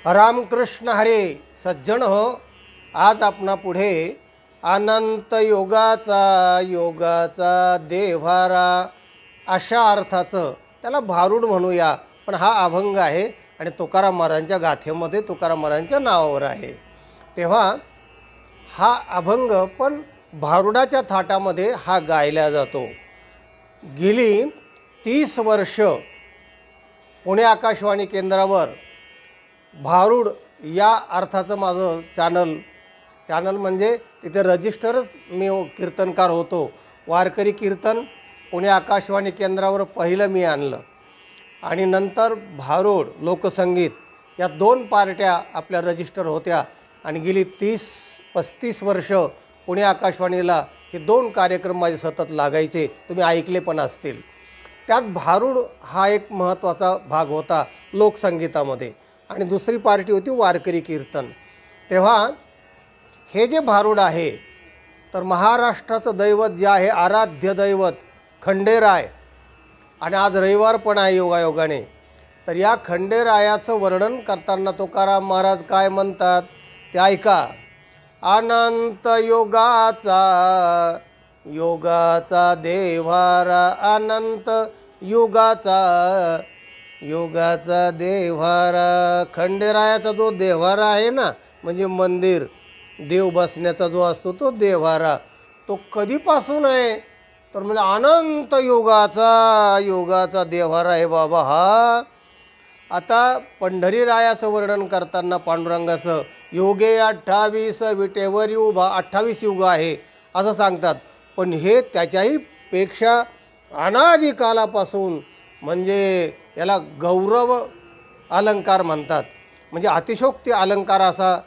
रामकृष्ण हरे सज्जन हो. आज आपणा पुढे अनंत योगाचा देव्हारा अशा अर्थाचं त्याला भारूड म्हणूया, पण हा अभंग आहे आणि तुकाराम महाराजांच्या गाथेमध्ये तुकाराम महाराजांच्या नावावर आहे. तेव्हा हा अभंग पण भारुडाच्या थाटामध्ये हा गायला जातो. गेली 30 वर्ष पुणे आकाशवाणी केंद्रावर भारूड या अर्थाचं माझं चॅनल म्हणजे तिथे रजिस्टरच मी कीर्तनकार होतो. वारकरी कीर्तन पुणे आकाशवाणी केंद्रावर पहिलं मी आणलं आणि नंतर भारूड लोकसंगीत या 2 पार्ट्या आपल्या रजिस्टर होत्या आणि गेली 30-35 वर्ष पुणे आकाशवाणीला हे 2 कार्यक्रम माझे सतत लागायचे. तुम्ही ऐकले पण असतील. त्यात भारूड हा एक महत्त्वाचा भाग होता लोकसंगीतामध्ये आणि दुसरी पार्टी होती वारकरी कीर्तन. तेव्हा हे जे भारूड आहे तर महाराष्ट्राचं दैवत जे आहे, आराध्य दैवत खंडेराय, आणि आज रविवार पण आहे योगायोगाने. तर या खंडेरायाचं वर्णन करताना तुकाराम महाराज काय म्हणतात ते ऐका. अनंत योगाचा देव्हारा, अनंत योगाचा देव्हारा. खंडेरायाचा जो देव्हारा आहे ना, म्हणजे मंदिर देव बसण्याचा जो असतो तो देव्हारा, तो कधीपासून आहे तर म्हणजे अनंत योगाचा देव्हारा आहे बाबा हा. आता पंढरीरायाचं वर्णन करताना पांडुरंगाचं योगे 28 विटेवर उभा, 28 युग आहे असं सांगतात. पण हे त्याच्याही पेक्षा अनादी कालापासून, म्हणजे याला गौरव अलंकार म्हणतात. म्हणजे अतिशोक्ती अलंकार असा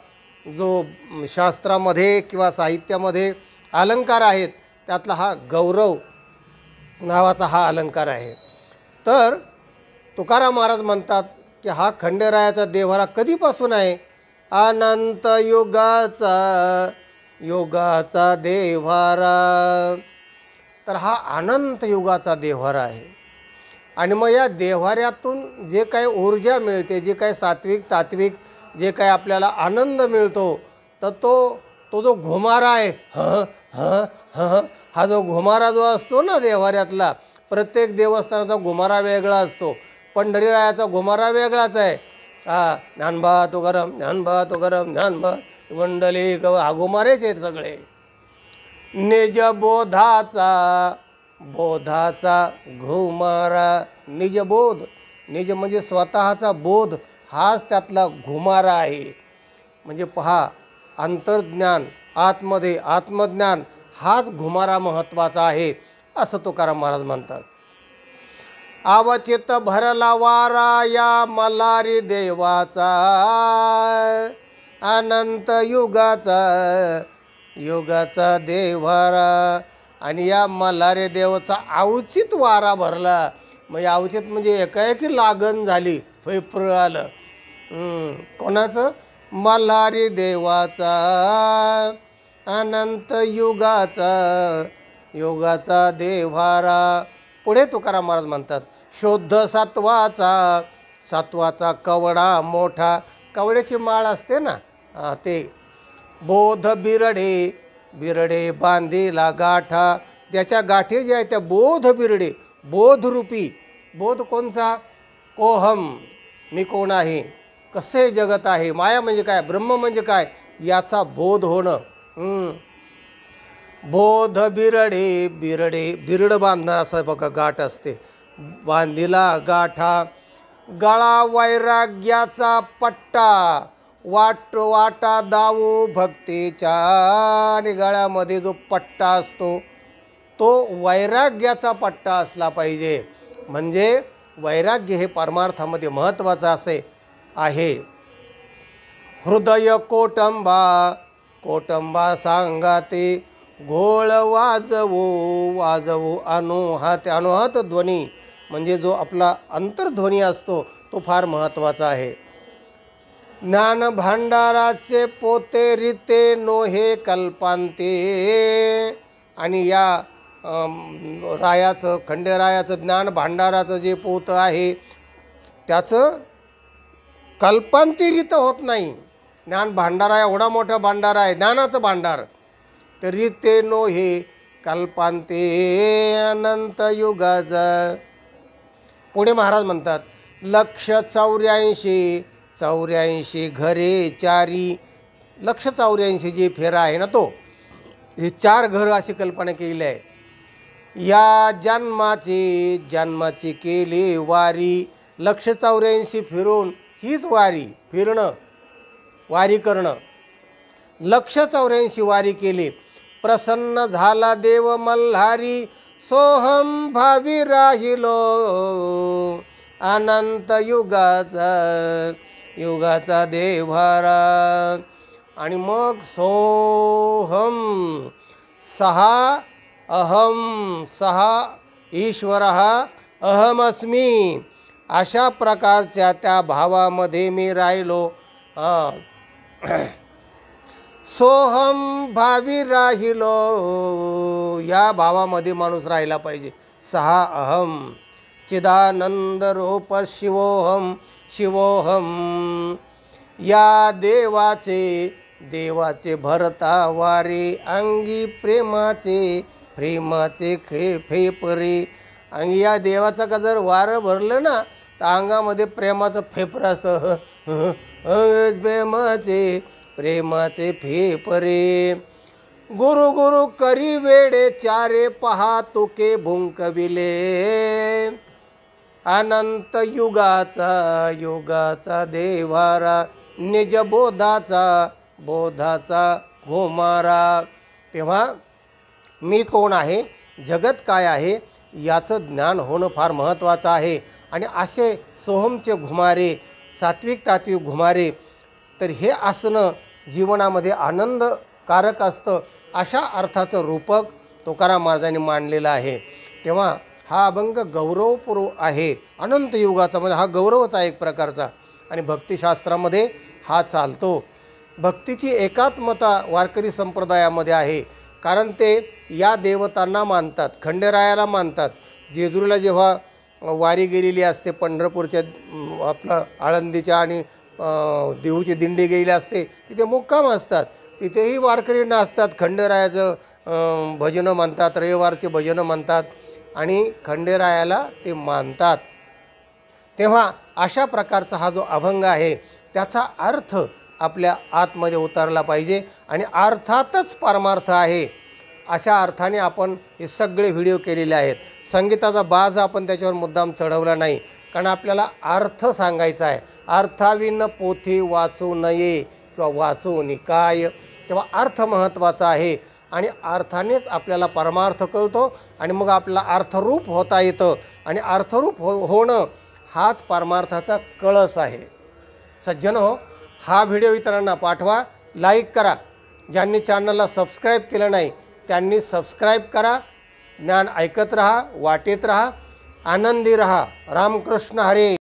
जो शास्त्रामध्ये किंवा साहित्यामध्ये अलंकार आहेत त्यातला हा गौरव नावाचा हा अलंकार आहे. तर तुकाराम महाराज म्हणतात की हा खंडेरायाचा देव्हारा कधीपासून आहे. अनंत योगाचा देव्हारा. तर हा अनंत युगाचा देव्हारा आहे. आणि मग या देव्हाऱ्यातून जे काही ऊर्जा मिळते, जे काही सात्विक तात्विक जे काही आपल्याला आनंद मिळतो, तर तो जो घुमारा आहे, हा जो घुमारा जो असतो ना देव्हाऱ्यातला, प्रत्येक देवस्थानाचा घुमारा वेगळा असतो. पंढरीरायाचा घुमारा वेगळाच आहे. ज्ञानबा तुकाराम, ज्ञानबा तुकाराम, ज्ञानबा मंडली हा घुमारेच आहेत सगळे. निज बोधाचा घुमारा. निज म्हणजे स्वतःचा बोध, हाच त्यातला घुमारा आहे. म्हणजे पहा, अंतर्ज्ञान, आत्मज्ञान हाच घुमारा महत्त्वाचा आहे असं तुकाराम महाराज म्हणतात. अवचित भरला वारा या मल्हारी देवाचा, अनंत युगाचा देव्हारा. आणि या मल्हारी देवाचा अवचित वारा भरला. म्हणजे अवचित म्हणजे एकाएकी लागण झाली, फैफर आलं. कोणाचं? मल्हारी देवाचा, अनंत युगाचा देव्हारा. पुढे तुकाराम महाराज म्हणतात शोध सत्वाचा कवडा मोठा. कवड्याची माळ असते ना, ते बोध बिरडे बांधीला गाठा. त्याच्या गाठी जे आहे त्या बिरडे, बोधरूपी. बोध कोणचा? कोहम, मी कोण आहे, कसे जगत आहे, माया म्हणजे काय, ब्रह्म म्हणजे काय, याचा बोध होणं. बोध बिरड बांधणं असं बघा, गाठ असते, बांधीला गाठा. गळा वैराग्याचा पट्टा, वाटा दावू भक्तीच्या. आणि गळ्यामध्ये जो पट्टा असतो तो वैराग्याचा पट्टा असला पाहिजे. म्हणजे वैराग्य हे परमार्थामध्ये महत्त्वाचं असे आहे. हृदय कोटंबा सांगाते, घोळ वाजवू अनुहात ध्वनी. म्हणजे जो आपला अंतर्ध्वनी असतो तो फार महत्त्वाचा आहे. ज्ञान भांडाराचे पोते रीते नोहे कल्पांते. आणि या खंडेरायाचं ज्ञान भांडाराचं जे पोत आहे त्याचं कल्पांतरित होत नाही. ज्ञान भांडारा एवढा मोठा भांडार आहे, ज्ञानाचं भांडार. तरी ते नो हे कल्पांते अनंत युगाचा. पुढे महाराज म्हणतात 184 घरे चारी. 184 जे फेरा आहे ना, तो हे 4 घर अशी कल्पना केलेली आहे. या जन्माची केली वारी. 184 फिरून हीच वारी, फिरणं, वारी करणं. 184 वारी केली. प्रसन्न झाला देव मल्हारी. सोहम भावी राहिलो अनंत युगाचा देवारा. आणि मग सोहम 6 अहम 6 ईश्वरः अहमस्मी. अशा प्रकारच्या त्या भावामध्ये मी राहिलो. सोहम भावी राहिलो, या भावामध्ये माणूस राहिला पाहिजे. 6 अहम चिदानंद रूप शिवोहम. या देवाचे भरता वारे. अंगी प्रेमाचे फेपरे. अंगी या देवाचं का जर वारं भरलं ना, तर अंगामध्ये प्रेमाचं फेफर असतं. प्रेमाचे फेफरे. गुरु करी वेडे चारे. पहा तुके भुंकविले अनंत युगाचा देवारा. निज बोधाचा घोमारा. तेव्हा मी कोण आहे, जगत काय आहे, याचं ज्ञान होणं फार महत्त्वाचं आहे. आणि असे सोहमचे घुमारे, सात्विक तात्विक घुमारे, तर हे असणं जीवनामध्ये आनंदकारक असतं. अशा अर्थाचं रूपक तुकाराम महाराजांनी मांडलेलं आहे. तेव्हा हा अभंग गौरवपूर्व आहे. अनंत युगाचा म्हणजे हा गौरवच आहे एक प्रकारचा. आणि भक्तिशास्त्रामध्ये हा चालतो. भक्तीची एकात्मता वारकरी संप्रदायामध्ये आहे. कारण ते या देवतांना मानतात, खंडेरायाला मानतात. जेजुरीला जेव्हा वारी गेलेली असते, पंढरपूरच्या आपलं आळंदीच्या आणि देहूची दिंडी गेलेली असते, तिथे मुक्काम असतात. तिथेही वारकरी नाचतात, खंडेरायाचं भजनं म्हणतात, रविवारचे भजनं म्हणतात आणि खंडेरायाला ते मानतात. तेव्हा अशा प्रकारचा हा जो अभंग आहे, त्याचा अर्थ आपल्या आतमध्ये उतरला पाहिजे. आणि अर्थातच परमार्थ आहे, अशा अर्थाने आपण हे सगळे व्हिडिओ केलेले आहेत. संगीताचा बाज आपण त्याच्यावर मुद्दाम चढवला नाही, कारण आपल्याला अर्थ सांगायचा आहे. अर्थाविन पोथी वाचू नये किंवा वाचू निकाय. तेव्हा अर्थ महत्त्वाचा आहे. आणि अर्थानेच आपल्याला परमार्थ कळतो आणि मग आपल्याला अर्थरूप होता येतं. आणि अर्थरूप होणं हाच परमार्थाचा कळस आहे. सज्जन हो, हा व्हिडिओ इतरांना पाठवा, लाईक करा. ज्यांनी चॅनलला सबस्क्राईब केलं नाही त्यांनी सबस्क्राईब करा. ज्ञान ऐकत रहा, वाटेत रहा, आनंदी रहा. रामकृष्ण हरी.